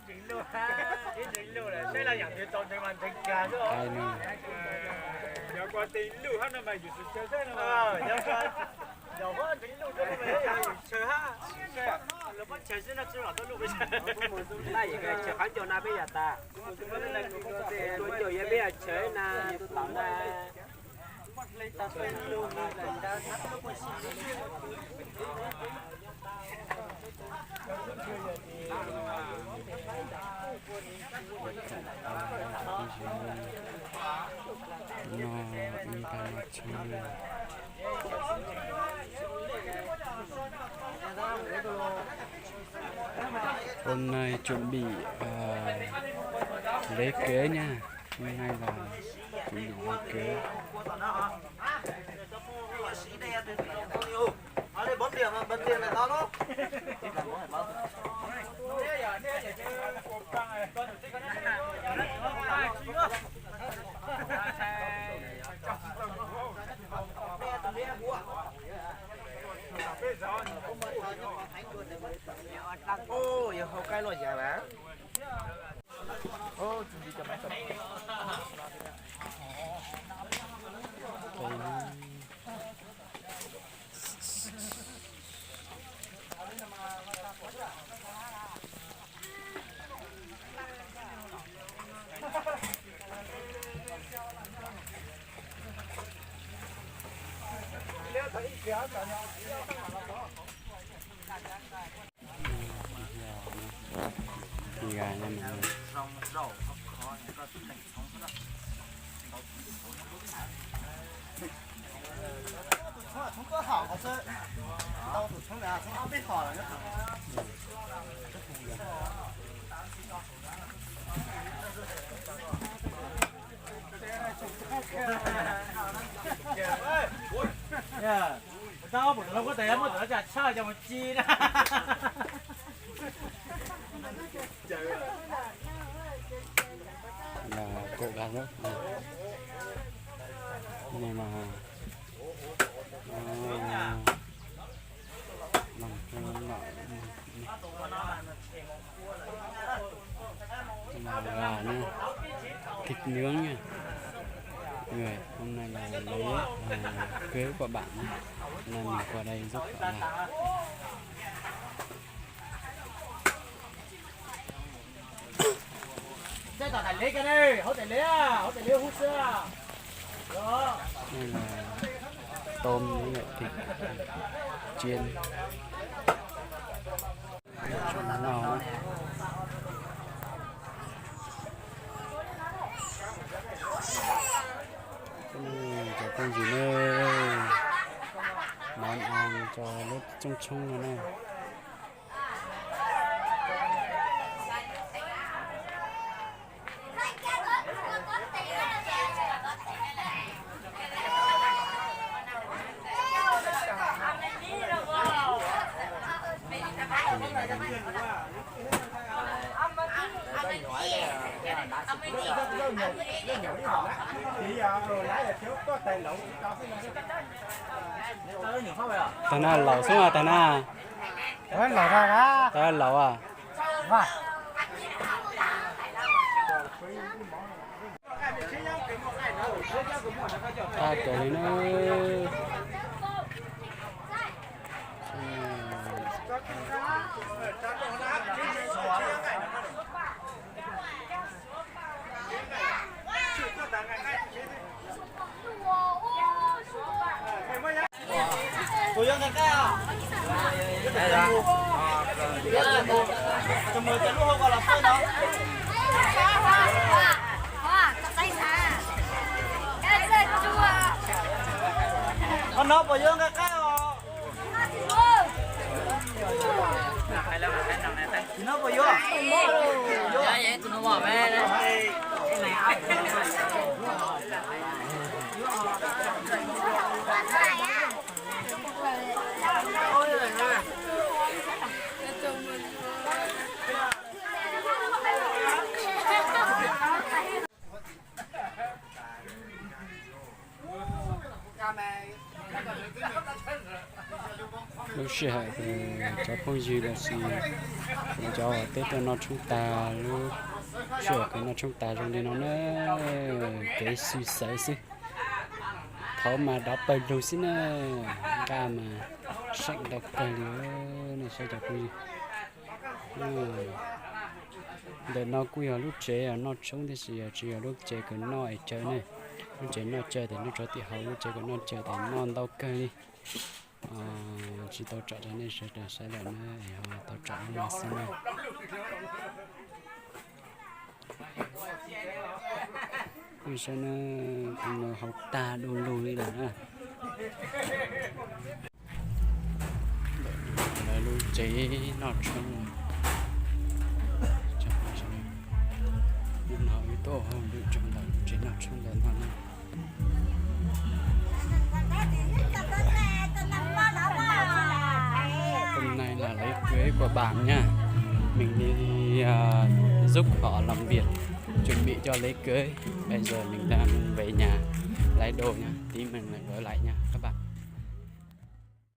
Chính luôn ha, chính luôn đấy. Đây là những cái tồn tại màn thịt gà chứ ai không? nè giờ qua tin lưu hết nó mày chỉ sự chơi thế nào giờ qua, giờ qua chính luôn cho mày chơi ha. Lúc bắt chơi sẽ là chơi là tôi lúc bây giờ. Này cái chơi khán cho na bây giờ ta. Tôi chơi giờ bây giờ chơi na tôi tắm na. Ta chơi luôn là ta thắt lúc mà hôm nay chuẩn bị lấy kế nha, hôm nay là chuẩn bị lấy kế. bấm tiền là tao đó. Ô, giờ hậu cái loại gì mà? Ô, chuẩn bị cho máy tập. Thì gà nha mọi người. Chúng có hảo có chơi. Đâu thủ chúng là chúng biết hảo là nhất. Tao một nó có thể một nó chả chơi cho một chi đó. Là cậu gà nước này mà làm cho nó gà nha, thịt nướng nha người. Hôm nay là lấy kế của bạn nha, nên mình qua đây giúp bạn làm. Đây là lấy cái này, hỗ trợ lấy hút sữa. Đó. Đây là tôm với lại thịt chiên. Nó chả con gì nữa, món ăn cho lớp trong trong này. Tao na lẩu xuống à, tao na. Đấy là ra đó. Tao lẩu à. Vâng. Ta cái nó. Cô dân cái à? Đây là. Cho mời cái lúc hôm qua là phơi đó. Con nó cô dân cái à? Nó cô dân. Dạ vậy tụi nó bỏ về đây. Lúc trẻ thì cháu không gì là gì cho tết cho nó chúng ta luôn sửa cái nó chúng ta trong đi nó nữa cái suy sợ xí thấu mà đọc bài luôn xí nè ca mà sách đọc bài nữa này sao chả quy để nó quy ở lúc trẻ nó sống thì chỉ ở lúc trẻ cái nó ấy chơi này lúc trẻ nó chơi thì nó cho thì hậu lúc trẻ cái nó chơi thì nó đâu cây đi chỉ tao chọn cho nên sẽ là sai lầm nữa tao chọn là xin này vì sao nó học ta đồ lùi là là lùi chế nó trong nhưng nó bị tổ hồng bị trong là chế nó trong là nó hôm nay là lễ cưới của bạn nha, mình đi giúp họ làm việc chuẩn bị cho lễ cưới. Bây giờ mình đang về nhà lấy đồ nha, tí mình lại gọi lại nha các bạn.